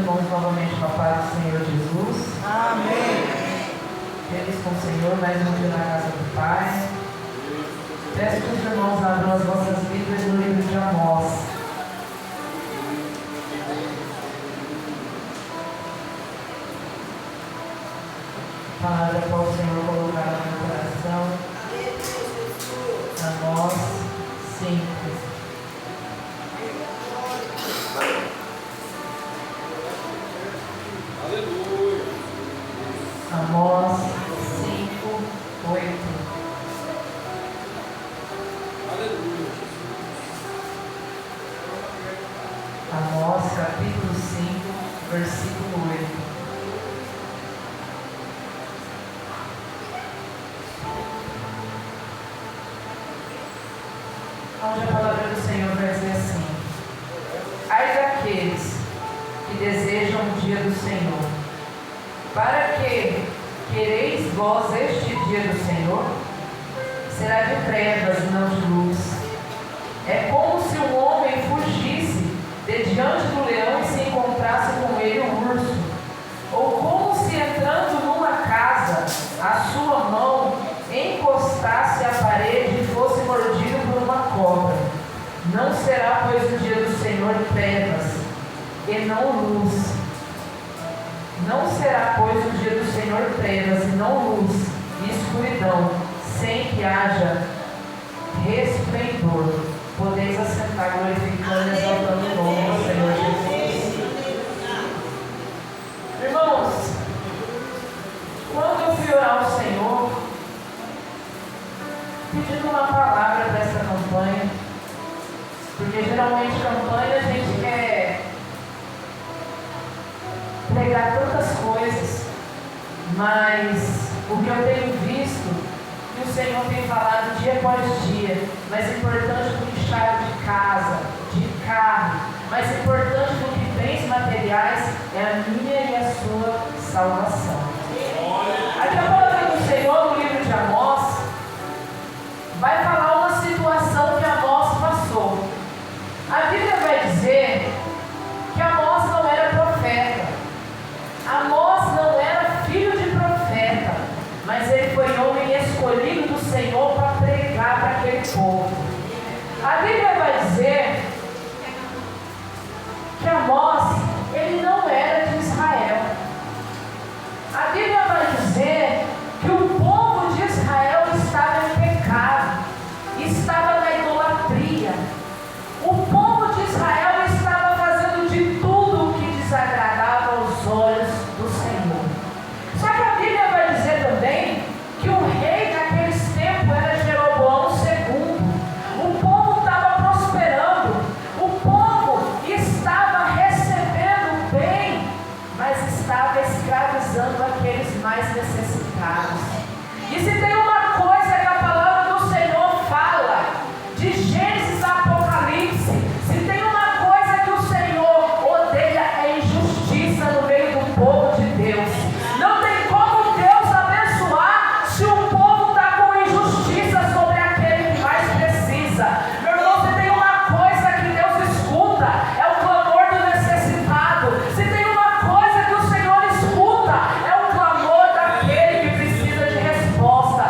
irmãos novamente com a paz do Senhor Jesus. Amém. Feliz com o Senhor, mais um dia na casa do Pai. Peço que os irmãos abram as vossas Bíblias no livro de Amós. Palavra qual o Senhor colocar no meu coração. Amós 5. Amós 5, 8. Amós capítulo 5, versículo 8. Onde a palavra do Senhor vai dizer assim: ai daqueles que desejam o dia do Senhor. Para que quereis vós este dia do Senhor? Será de trevas e não de luz. É como se um homem fugisse de diante do leão e se encontrasse com ele um urso. Ou como se entrando numa casa, a sua mão encostasse à parede e fosse mordido por uma cobra. Não será, pois, o dia do Senhor trevas e não luz. Não será, pois, o dia do Senhor trevas e não luz e escuridão, sem que haja resplendor. Podeis assentar glorificando e exaltando o nome do Senhor Jesus. Irmãos, quando eu fui orar ao Senhor, pedindo uma palavra para essa campanha, porque geralmente campanha a gente quer pregar tantas coisas, mas o que eu tenho visto, que o Senhor tem falado dia após dia, mais importante do que chave de casa, de carro, mais importante do que bens materiais, é a minha e a sua salvação. Aqui a palavra do Senhor no livro de Amós vai falar uma situação que Amós passou. A Bíblia vai dizer que Amós não era profeta. Amós não era filho de profeta, mas ele foi homem escolhido do Senhor para pregar para aquele povo. A Bíblia vai dizer que Amós, ele não era de Israel. A Bíblia vai dizer que o povo de Israel estava em pecado, estava na idolatria. O povo de Israel estava fazendo de tudo o que desagradava aos olhos do Senhor. Só que a Bíblia vai dizer também que o rei naqueles tempos era Jeroboão II. O povo estava prosperando, o povo estava recebendo bem, mas estava escravizando aqueles mais necessitados. E se tem uma coisa que a palavra do Senhor fala, de Gênesis a Apocalipse, se tem uma coisa que o Senhor odeia, é injustiça no meio do povo de Deus. Não tem como Deus abençoar se o povo está com injustiça sobre aquele que mais precisa. Meu irmão, se tem uma coisa que Deus escuta, é o clamor do necessitado. Se tem uma coisa que o Senhor escuta, é o clamor daquele que precisa de resposta.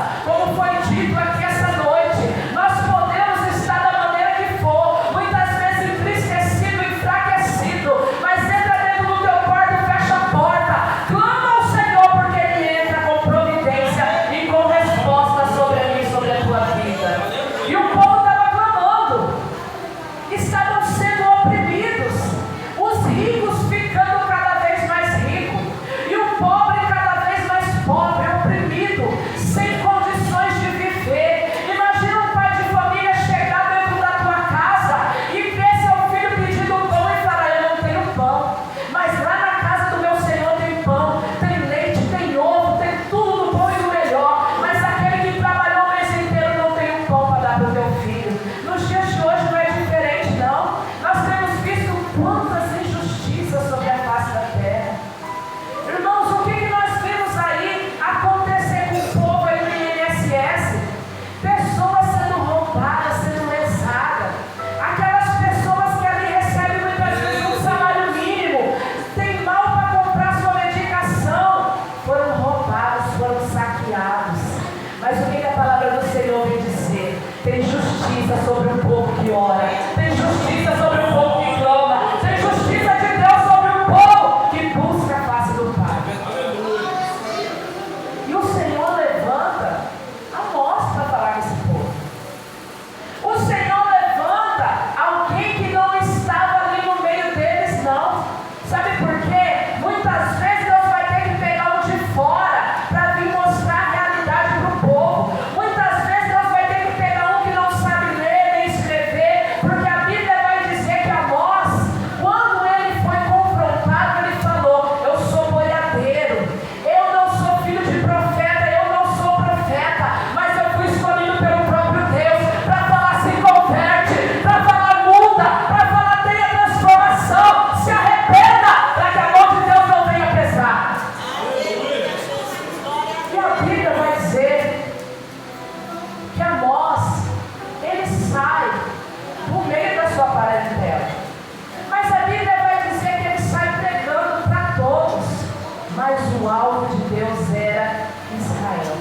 o alvo de Deus era Israel.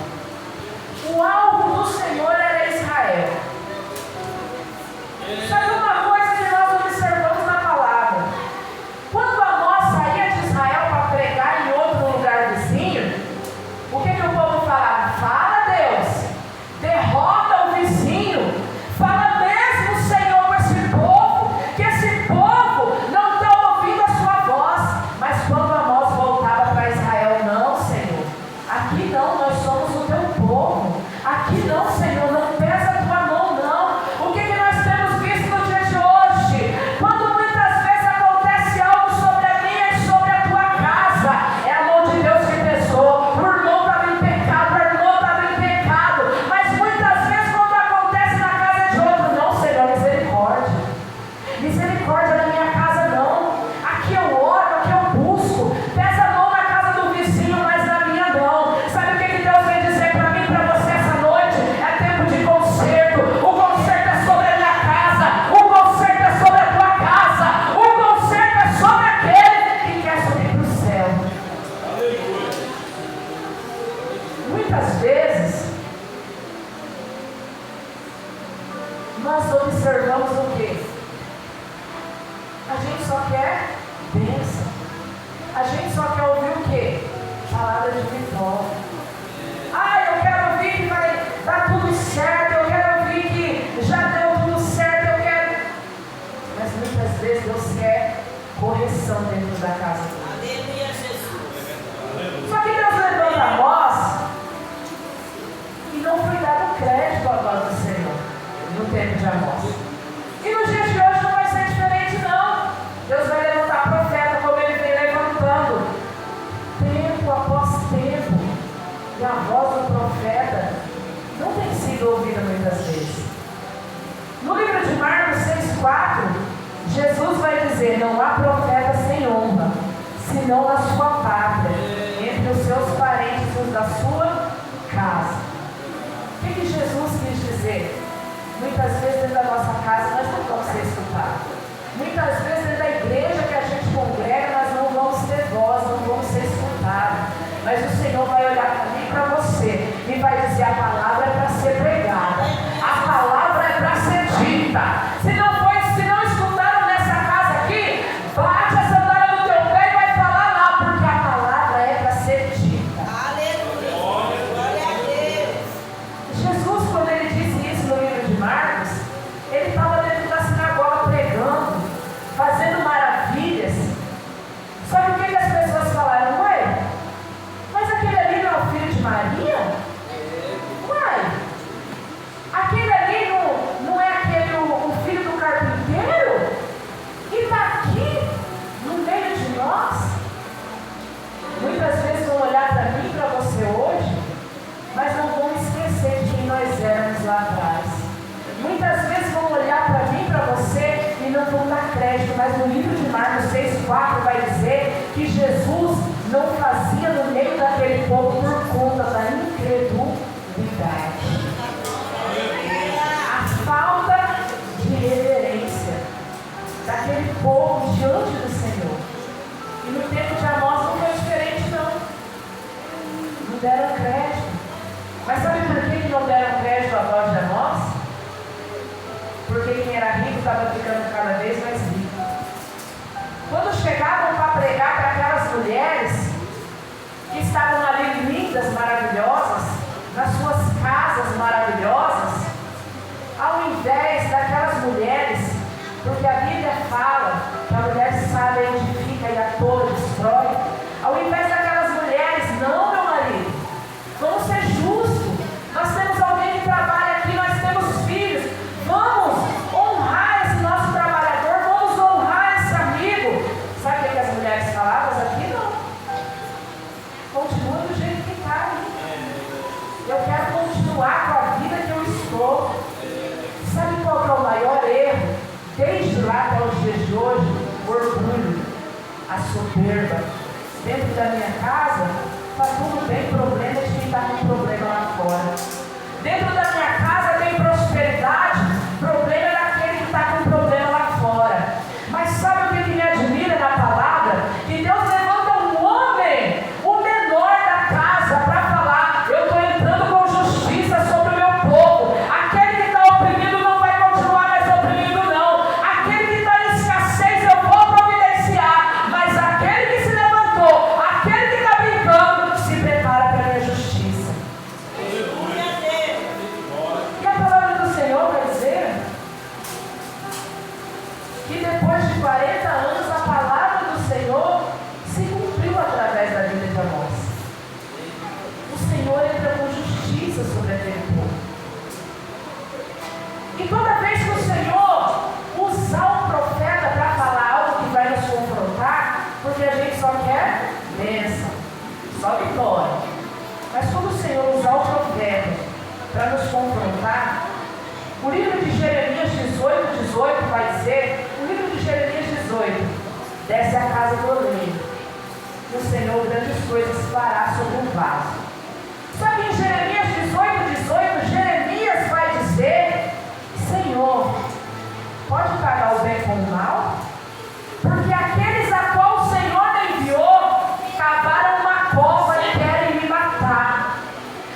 O alvo do Senhor era Israel. Sabe uma coisa que nós observamos na palavra? Quando Amós saía de Israel para pregar em outro lugar vizinho, o que o povo falava? Fala, Deus, derrota o vizinho, fala mesmo, Senhor, com esse povo, que esse povo não está ouvindo a sua voz. Mas quando Amós voltava para Israel, não, Senhor, aqui não, nós somos o teu povo, aqui não, Senhor, não pesa a tua mão, não. O que nós temos visto no dia de hoje? Quando muitas vezes acontece algo sobre a minha e sobre a tua casa, é a mão de Deus que pesou. O irmão estava em pecado, a irmã estava em pecado, mas muitas vezes quando acontece na casa de outro, não, Senhor, misericórdia, misericórdia na minha casa não, aqui eu oro, aqui eu busco, pesa a mão na casa do vizinho, mas na minha não. Sabe o que Deus vem dizer para mim, para você essa noite? É tempo de conserto. O conserto é sobre a minha casa, o conserto é sobre a tua casa, o conserto é sobre aquele que quer subir para o céu. Muitas vezes nós observamos o quê? A gente só quer bênção. A gente só quer ouvir o quê? Palavra de vitória. Eu quero ouvir que vai dar tudo certo, eu quero ouvir que já deu tudo certo, eu quero. Mas muitas vezes Deus quer correção dentro da casa dele. Aleluia, Jesus. Só que Deus levanta a voz e não foi dado crédito à voz do Senhor no tempo de Amós. E no dia de hoje não vai ser diferente, não. Deus vai levantar profeta como ele vem levantando, tempo após tempo. E a voz do profeta não tem sido ouvida muitas vezes. No livro de Marcos 6,4, Jesus vai dizer: não há profeta sem honra, senão na sua pátria, entre os seus parentes e os da sua casa. O que Jesus quis dizer? Muitas vezes dentro da nossa casa nós não vamos ser escutados. Muitas vezes dentro da igreja que a gente congrega nós não vamos ter voz, não vamos ser escutados. Mas o Senhor vai olhar para mim e para você e vai dizer: a palavra é para ser pregada, a palavra é para ser dita. Se não escutaram nessa casa aqui, bate a sandália no teu pé e vai falar lá, porque a palavra é para ser dita. Aleluia. Glória a Deus. Jesus, quando ele disse isso no livro de Marcos, ele estava dentro da sinagoga pregando, fazendo maravilhas. Sabe o que as pessoas falaram? Ué, mas aquele ali não é o filho de Maria? Uai, aquele ali não é aquele o filho do carpinteiro? E está aqui no meio de nós? Muitas vezes vão olhar para mim e para você hoje, mas não vão esquecer de quem nós éramos lá atrás. Muitas vezes vão olhar para mim e para você e não vão dar crédito, mas no livro de Marcos 6,4 vai dizer que Jesus não fazia no meio daquele povo por conta da incredulidade. A falta de reverência daquele povo diante do Senhor. E no tempo de Amós não foi diferente, não. Não deram crédito. Mas sabe por que não deram crédito à voz de Amós? Porque quem era rico estava ficando cada vez mais rico. Quando chegavam para pregar para aquelas mulheres que estavam ali lindas, maravilhosas, nas suas casas maravilhosas, ao invés daquelas mulheres, porque a Bíblia fala que a mulher sabe onde fica e a tola destrói, ao invés daquelas mulheres, não, meu marido, vamos ser justos, nós temos alguém que trabalha aqui, nós temos filhos, vamos honrar esse nosso trabalhador, vamos honrar esse amigo. Sabe o que as mulheres falavam aqui? Não. Continua do jeito que está aí. Eu quero continuar com a vida que eu estou. Sabe qual que é o maior erro? Desde lá até os dias de hoje, o orgulho, a soberba. Dentro da minha casa, está tudo bem, problema de quem está com problema lá fora. Dentro da minha casa tem prosperidade, problema é daquele que está com problema lá fora. Mas sabe o que me admira na palavra? Que Deus levanta um homem, o menor a gente só quer bênção, só vitória. Mas quando o Senhor usar o profeta para nos confrontar, o livro de Jeremias 18 vai dizer, o livro de Jeremias 18, desce a casa do oleiro, e o Senhor grandes coisas fará sobre um vaso. Só que em Jeremias 18, Jeremias vai dizer, Senhor, pode pagar o bem com o mal? Porque aqueles a qual o Senhor me enviou, cavaram uma cova e querem me matar.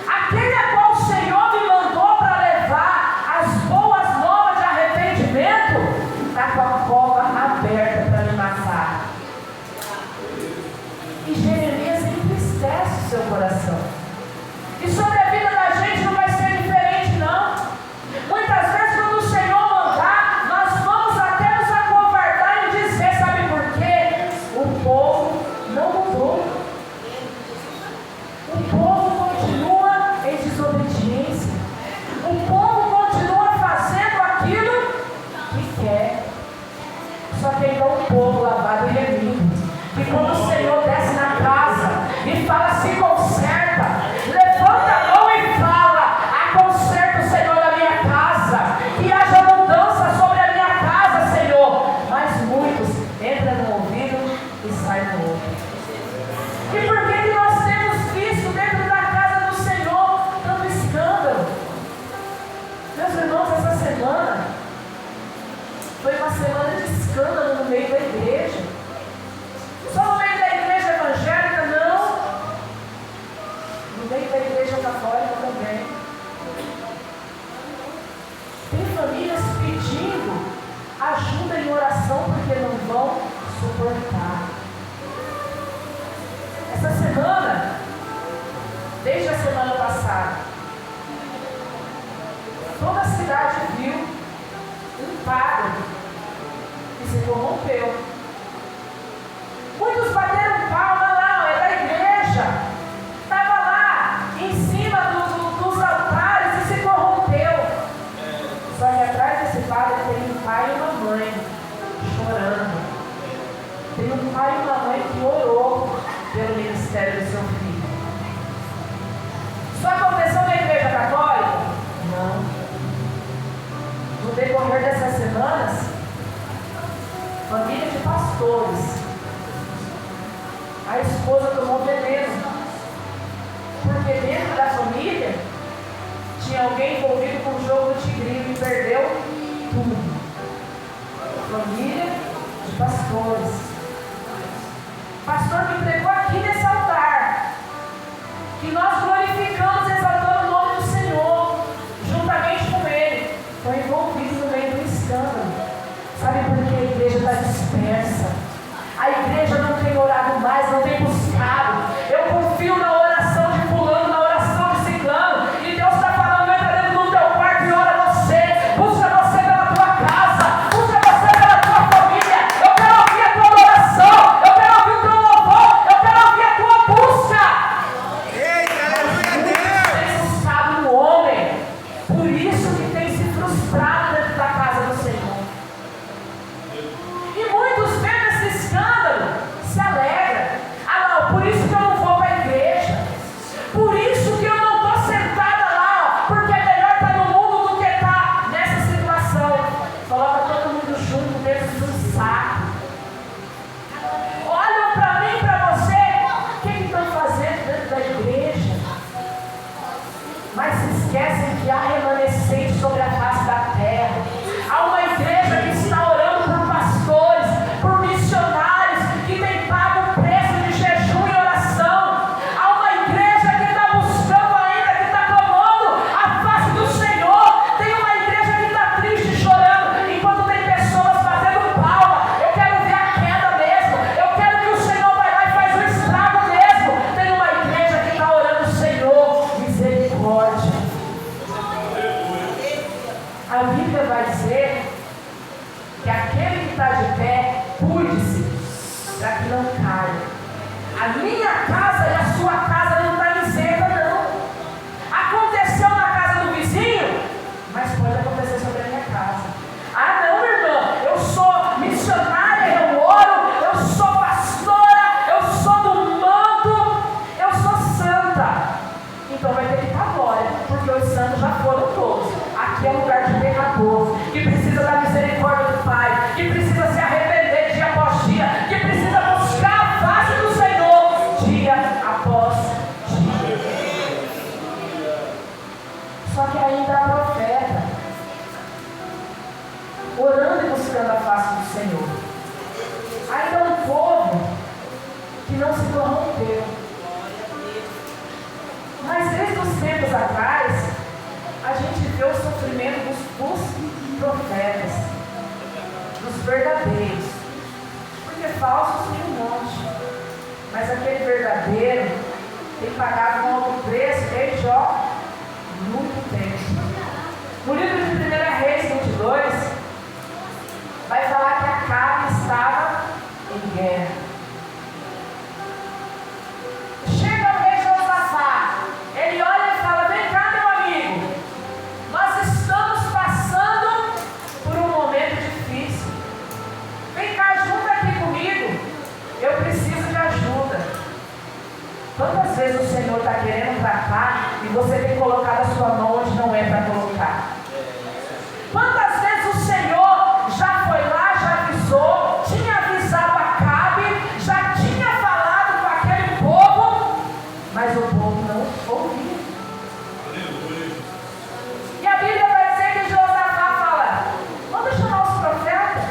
Aquele a qual o Senhor me mandou para levar as boas novas de arrependimento, está com a cova aberta para me matar. E Jeremias entristece o seu coração. E sobre a vida da gente não vai ser diferente, não. Muitas vezes, quando o Senhor mandar, nós vamos até nos acovardar e dizer, sabe por quê? O povo não mudou. O povo continua em desobediência. O povo continua fazendo aquilo que quer. Só que então o povo lavado e remido. E quando o Senhor desce na casa e fala, se conserta, levanta a mão e fala, conserta o Senhor na minha casa, que haja mudança sobre a minha casa, Senhor. Mas muitos entram no ouvido e saem no outro. E por que nós temos visto dentro da casa do Senhor tanto escândalo? Meus irmãos, essa semana foi uma semana de escândalo no meio da igreja. Só no meio da igreja evangélica, não. No meio da igreja católica também. Tem famílias pedindo ajuda em oração porque não vão suportar. Essa semana, desde a semana passada, toda a cidade viu um padre que se corrompeu. Muitos bateram palma lá, é da igreja. Estava lá, em cima dos altares e se corrompeu. Só que atrás desse padre tem um pai e uma mãe chorando. Tem um pai e uma mãe que orou pelo ministério do seu filho. Isso aconteceu na igreja católica? Não. No decorrer dessas semanas, família de pastores, a esposa tomou veneno, porque dentro da família tinha alguém envolvido com o jogo do tigrinho e perdeu tudo. Família de pastores. Pastor me pregou aqui nesse altar, que nós glorificamos exaltando o nome do Senhor, juntamente com ele, foi envolvido no meio do escândalo. Sabe por que a igreja está dispersa? A igreja não tem orado mais, não tem buscado. Eu confio na oração de fulano, na oração de ciclano. E Deus está falando, entra dentro do teu quarto e ora você. Busca você pela tua casa. Busca você pela tua família. Eu quero ouvir a tua adoração. Eu quero ouvir o teu louvor. Eu quero ouvir a tua busca. Eita, aleluia a Deus! Tem buscado no homem. Por isso que tem se frustrado dentro da casa do Senhor. E muitos vendo esse escândalo se alegram. Ah não, por isso que eu não vou para a igreja. Por isso que eu não estou sentada lá, ó, porque é melhor estar no mundo do que estar nessa situação. Coloca todo mundo junto dentro de um saco. Olham para mim e para você, o que estão fazendo dentro da igreja? Mas se esquecem que há remanescente sobre a face da terra. Há uma igreja que está orando por pastores, por missionários, que tem pago o preço de jejum e oração. Há uma igreja que está buscando ainda, que está clamando a face do Senhor. Tem uma igreja que está triste, chorando, enquanto tem pessoas batendo palma. Eu quero ver a queda mesmo. Eu quero que o Senhor vai lá e faz o estrago mesmo. Tem uma igreja que está orando, Senhor, misericórdia. A Bíblia vai dizer que aquele que está de pé, cuide-se para que não caia. A minha casa e a sua casa não está isenta, não. Aconteceu na casa do vizinho, mas pode acontecer sobre a minha casa. Ah não, irmã, eu sou missionária, eu oro, eu sou pastora, não se corrompeu. Mas desde os tempos atrás, a gente vê o sofrimento dos profetas, dos verdadeiros. Porque falsos tem um monte. Mas aquele verdadeiro tem pagado um alto preço desde muito tempo. No livro de 1 Reis 22, vai falar que Acabe estava em guerra. Chega o rei Josafá, ele olha e fala: vem cá, meu amigo, nós estamos passando por um momento difícil. Vem cá, junta aqui comigo, eu preciso de ajuda. Quantas vezes o Senhor está querendo tratar e você tem colocado a sua mão onde não é para colocar? Quantas vezes o Senhor já foi lá, já avisou, tinha avisado Acabe, já tinha falado com aquele povo, mas o povo não ouvia. E a Bíblia vai dizer que Josafá fala: vamos chamar os profetas,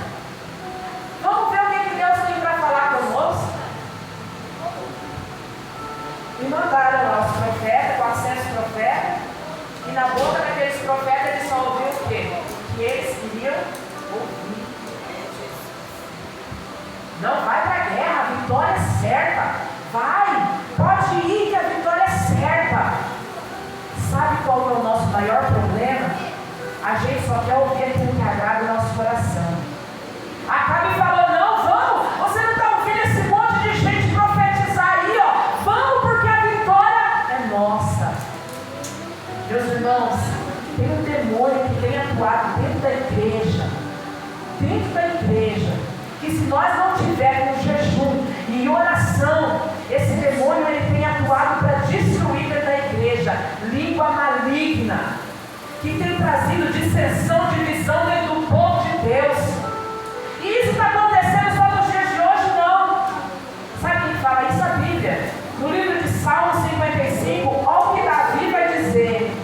vamos ver o que Deus tem para falar conosco. E mandaram lá os profetas, 400 profetas, e na boca daqueles profetas eles só ouviram o quê? Que eles queriam ouvir. Não vai para a guerra, a vitória é certa. Vai, pode ir que a vitória é certa. Sabe qual é o nosso maior problema? A gente só quer ouvir aquilo que agrada o nosso coração. Acabe falou: não, vamos, você não está ouvindo esse monte de gente profetizar aí, ó. Vamos, porque a vitória é nossa. Meus irmãos, tem um demônio que tem atuado dentro da igreja, que se nós não tivermos jejum e oração, esse demônio ele tem atuado para destruir dentro da igreja. Língua maligna, que tem trazido dissensão, divisão dentro do povo de Deus. E isso está acontecendo só nos dias de hoje? Não. Sabe quem fala isso? A Bíblia. No livro de Salmo 55, olha o que Davi vai dizer.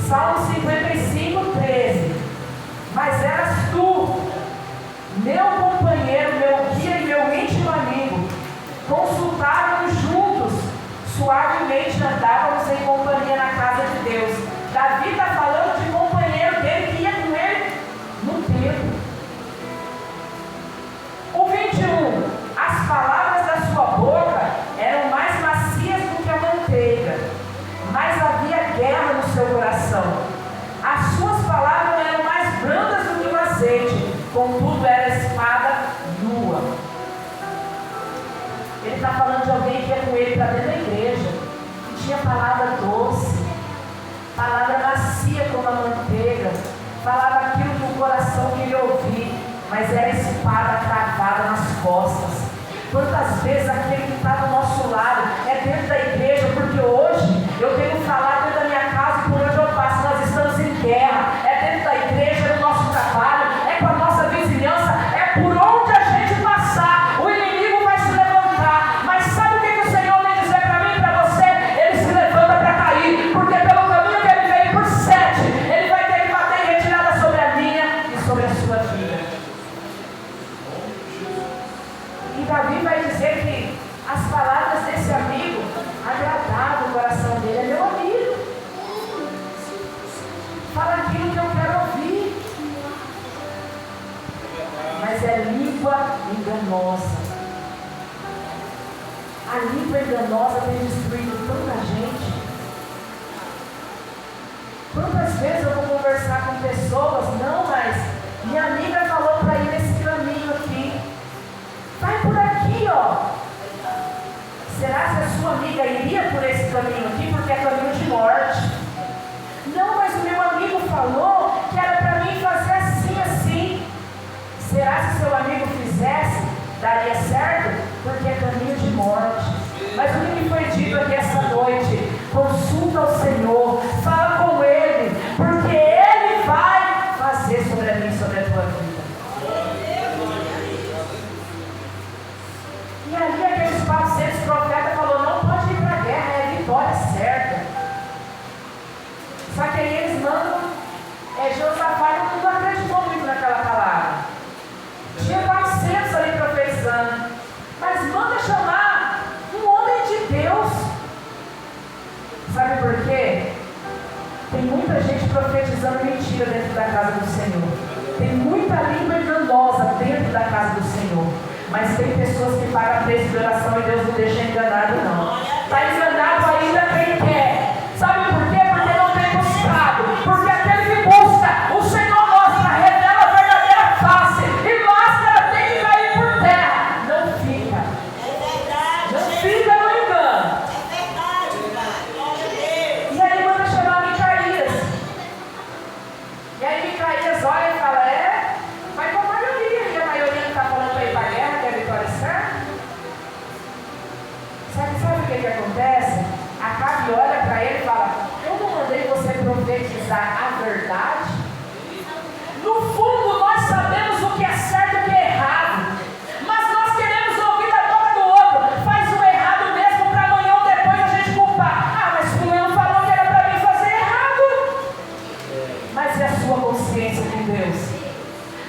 Salmo 55, 13. Mas eras tu, meu companheiro, meu guia e meu íntimo amigo. Consultávamos juntos, suavemente andávamos em companhia na casa de Deus. Davi está falando de companheiro dele que ia com ele no templo. O 21. As palavras da sua boca eram mais macias do que a manteiga, mas havia guerra no seu coração. As suas palavras eram mais brandas do que o azeite, contudo era espada nua. Ele está falando de alguém que ia com ele para dentro da igreja, que tinha palavra doce, palavra macia como a manteiga, falava aquilo que o coração queria ouvir, mas era espada cravada nas costas. Quantas vezes aquele que está do nosso lado é dentro da igreja, porque hoje eu tenho falado dentro da minha casa e por onde eu passo nós estamos em guerra, é dentro da igreja, é no nosso trabalho, é com a nossa vizinhança, é por onde a gente passar, o inimigo vai se levantar, mas sabe o que o Senhor vem dizer para mim e para você? Ele se levanta para cair, porque pelo caminho que ele veio por 7, ele vai ter que bater em retirada sobre a minha e sobre a sua vida. E Davi vai dizer que as palavras desse amigo agradavam o coração dele. É meu amigo, fala aquilo que eu quero ouvir, mas é língua enganosa. A língua enganosa tem destruído tanta gente. Quantas vezes eu vou conversar com pessoas: não, mas minha amiga falou para ir nesse caminho aqui, vai por aqui, ó. Será que a sua amiga iria por esse caminho aqui porque é caminho de morte? Não, mas o meu amigo falou que era para mim fazer assim, assim. Será que seu amigo fizesse, daria certo? Porque é caminho de morte. Mas o que foi dito aqui essa noite? Consulta o Senhor, fala com Ele, porque Ele vai fazer sobre a mim, sobre a tua vida. E ali aqueles 400 profetas falou: não pode ir para a guerra, é a vitória certa. Só que aí eles mandam, Josafá não acreditou muito naquela palavra. Tinha 400 ali profetizando, mas manda chamar mentira dentro da casa do Senhor. Tem muita língua enganosa dentro da casa do Senhor. Mas tem pessoas que pagam preço de oração e Deus não deixa enganado, não. Está enganado ainda quem quer. Sabe por quê? Porque não tem buscado. Porque aquele que busca, o Senhor mostra, revela a verdadeira face. E máscara tem que cair por terra. Não fica. Não fica no engano. E aí manda chamar Micaías. E aí Micaías olha e fala, mas com a maioria. E a maioria não está falando para ir para a guerra, que é a vitória certa. Sabe o que acontece? Acabe olha para ele e fala, eu não mandei você profetizar a verdade? No fundo nós sabemos o que é certo e o que é errado. Mas nós queremos ouvir da boca do outro. Faz o errado mesmo para amanhã ou depois a gente culpar. Mas fulano falou que era para mim fazer errado. Mas é a sua consciência com Deus.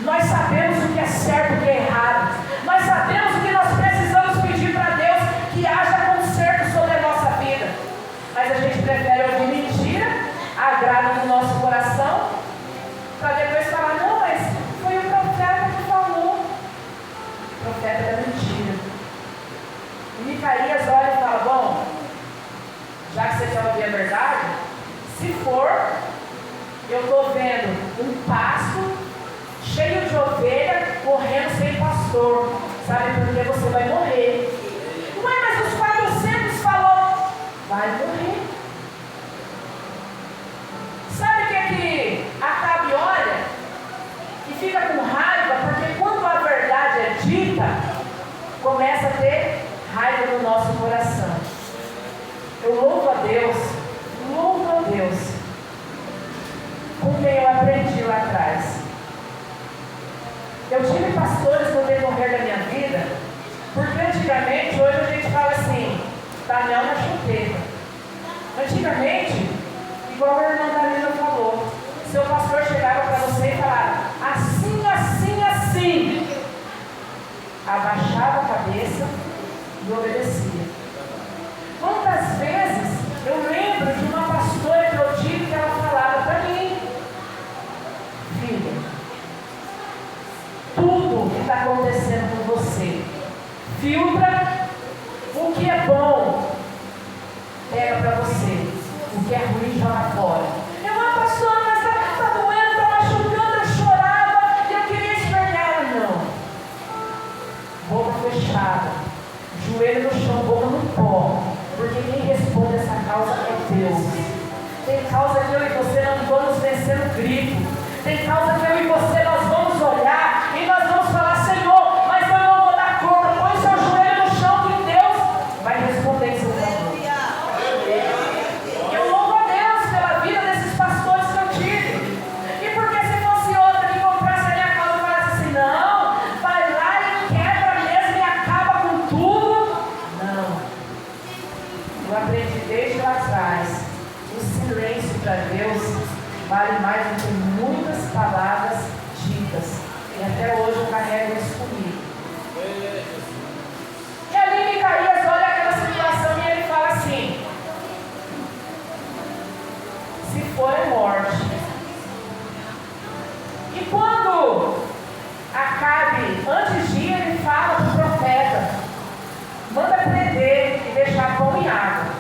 Nós sabemos o que é certo e o que é errado. Nós sabemos o que nós precisamos pedir para Deus, que haja conserto sobre a nossa vida. Mas a gente prefere ouvir mentira, agrada no nosso coração, para depois falar, não, mas foi o profeta que falou. O profeta da mentira. E Micaías olha e fala, bom, já que você quer ouvir a verdade, se for, eu estou vendo um pasto cheio de ovelha correndo sem pastor. Sabe por que você vai morrer? Ué, mas os 400 falou, vai morrer. Sabe o que Acabe olha e fica com raiva? Porque quando a verdade é dita, começa a ter raiva no nosso coração. Eu louvo a Deus com quem eu aprendi lá atrás. Eu tive pastores no decorrer da minha vida, porque antigamente, hoje a gente fala assim, tá mel na chuteira. Antigamente, igual a irmã Dalila falou, seu pastor chegava para você e falava, assim, assim, assim. Abaixava a cabeça e obedecia. Quantas vezes eu lembro de uma pastora que eu tive que ela falava para mim, filha, tudo que está acontecendo com você, filtra o que é bom, pega para você, o que é ruim joga fora. Eu, pastora, mas está doendo, está machucando, eu chorava e eu queria espernear. Não, boca fechada, joelho no chão, boca no pó, porque quem responde essa causa é Deus. Tem causa que eu e você não vamos vencer no grito. Tem causa que eu e você nós vamos olhar e nós vamos falar, Senhor, mas eu não vou dar conta. Põe seu joelho no chão que Deus vai responder em seu favor. Eu louvo a Deus pela vida desses pastores que eu tive. E porque se fosse outra que comprasse a minha causa e falasse assim, não, vai lá e quebra mesmo e acaba com tudo. Não. Eu aprendi desde lá atrás. O silêncio para Deus vale mais do que muitas palavras ditas. E até hoje eu carrego isso comigo. E ali Micaías olha aquela situação e ele fala assim, se for é morte. E quando Acabe, antes de ir, ele fala para o profeta, manda prender e deixar pão e água.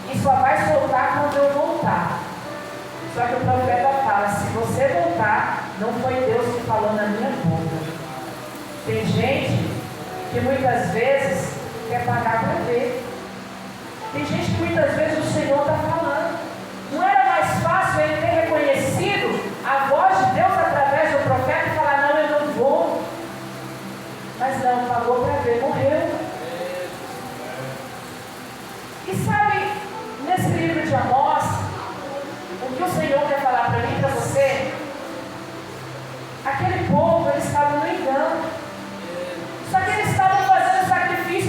E só vai soltar quando eu voltar. Só que o profeta fala, se você voltar, não foi Deus que falou na minha boca. Tem gente que muitas vezes quer pagar para ver. Tem gente que muitas vezes o Senhor está falando. Não era mais fácil ele ter reconhecido a voz de Deus através do profeta e falar, não, eu não vou. Mas não, pagou para ver, morreu. E sabe, nesse livro de Amós, o que o Senhor quer falar para mim e para você? Aquele povo, eles estavam no engano. Só que eles estavam fazendo sacrifício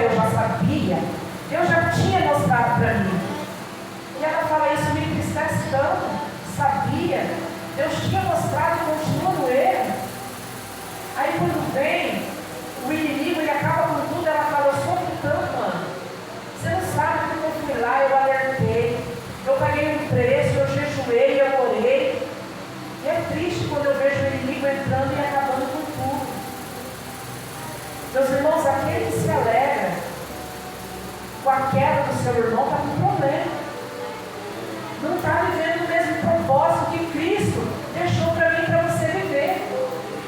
pessoa eu já sabia, Deus já tinha mostrado para mim. E ela fala, isso me entristece tanto. Sabia, Deus tinha mostrado e continua no erro. Aí quando vem o inimigo, ele acaba com tudo, ela fala, eu sofro tanto, mano. Você não sabe que eu fui lá, eu alertei, eu paguei um preço, eu jejuei, eu orei. E é triste quando eu vejo o inimigo entrando e acabando com tudo. Meus irmãos, aquele que se alegra com a queda do seu irmão está com problema. Não está vivendo o mesmo propósito que Cristo deixou para mim e para você viver.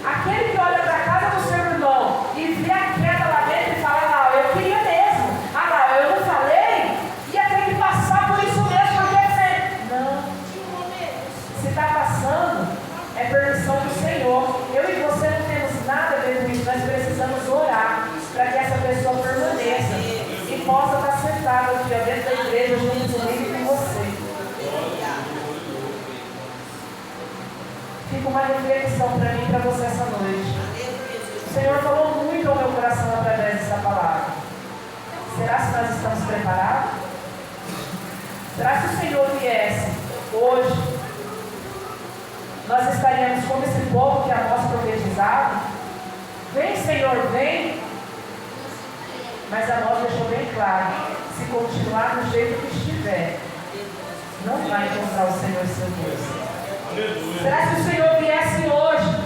Aquele que olha para a casa do seu irmão e vê a queda lá dentro e fala, ah, lá, eu queria mesmo. Ah, lá, eu não falei, ia ter que passar por isso mesmo, porque não. Se está passando, é permissão do Senhor. Eu e você não temos nada a ver com isso. Nós precisamos orar para que essa pessoa permaneça e possa estar sentada aqui dentro da igreja junto comigo e com você. Fica uma reflexão para mim e para você essa noite. O Senhor falou muito ao meu coração através dessa palavra. Será que nós estamos preparados? Será que o Senhor viesse hoje, nós estaríamos como esse povo que Amós profetizava? Vem, Senhor, vem. Mas Amós deixou bem claro, se continuar do jeito que estiver, não vai encontrar o Senhor seu Deus. Será que o Senhor viesse hoje,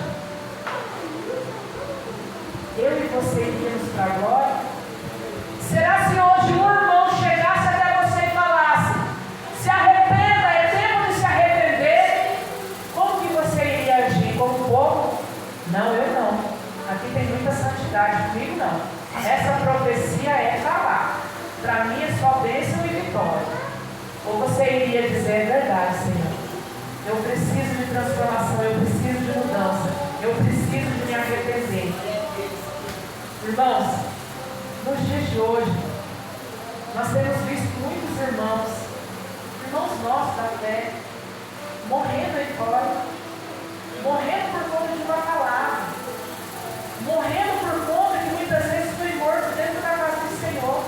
eu e você iríamos para a glória? Será se hoje um irmão chegasse até você e falasse, se arrependa, é tempo de se arrepender? Como que você iria agir? Como povo? Não, eu não. Aqui tem muita santidade, comigo não. Essa profecia é falar. Para mim é só bênção e vitória. Ou você iria dizer, é verdade, Senhor, eu preciso de transformação, eu preciso de mudança, eu preciso de me arrepender. Irmãos, nos dias de hoje, nós temos visto muitos irmãos nossos da fé, morrendo aí fora, morrendo por conta de uma palavra, morrendo por conta que muitas vezes foi morto dentro da casa do Senhor.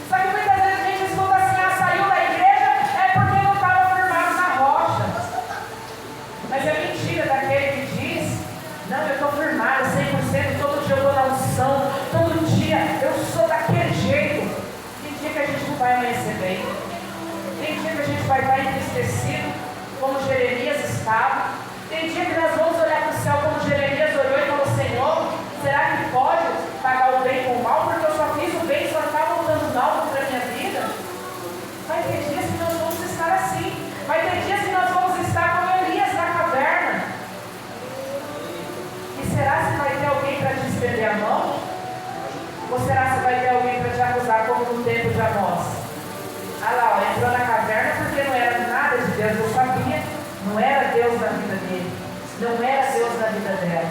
Só que muitas vezes a gente escuta assim, ah, saiu da igreja, é porque não estava firmado na rocha. Mas é mentira daquele que diz, não, eu estou firmado 100%, todo dia eu estou na unção, todo dia eu sou daquele jeito. Tem dia que a gente não vai amanhecer bem, tem dia que a gente vai estar entristecido, como Jeremias estava, tem dia que nós vamos olhar para o céu como Jeremias olhou e falou, Senhor, será que pode pagar o bem com o mal? Porque eu só fiz o bem, só está voltando mal contra a minha vida. Vai ter dias que nós vamos estar assim, vai ter dias que nós vamos estar como Elias na caverna. E será que vai ter alguém para te estender a mão? Ou será que vai ter alguém para te acusar como no tempo de Amós? Ah lá, ó, entrou na caverna porque não era nada de Deus, eu sabia, não era Deus na vida dele, não era Deus na vida dela.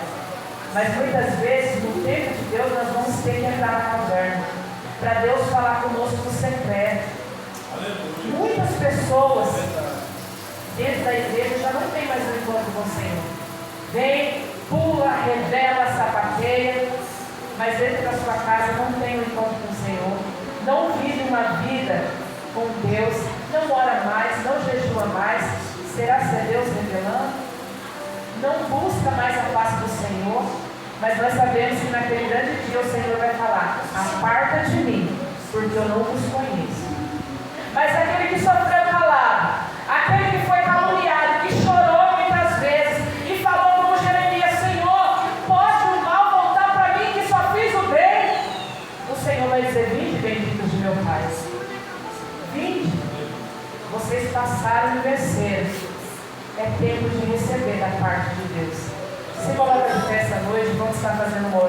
Mas muitas vezes, no tempo de Deus, nós vamos ter que entrar na caverna, para Deus falar conosco no secreto. Muitas pessoas dentro da igreja já não tem mais um encontro com o Senhor. Vem, pula, revela, sapateia, mas dentro da sua casa não tem um encontro com o Senhor, não vive uma vida com Deus, não ora mais, não jejua mais. Será que é Deus revelando? Não busca mais a face do Senhor, mas nós sabemos que naquele grande dia o Senhor vai falar, aparta de mim, porque eu não vos conheço. Mas aquele que sofreu calado, aquele que foi caluniado, que chorou muitas vezes e falou como Jeremias, Senhor, pode o mal voltar para mim que só fiz o bem? O Senhor vai dizer, vinde benditos de meu Pai, vinde, vocês passaram e venceram. É tempo de receber da parte de Deus. Se coloca de pé essa noite, vamos estar fazendo uma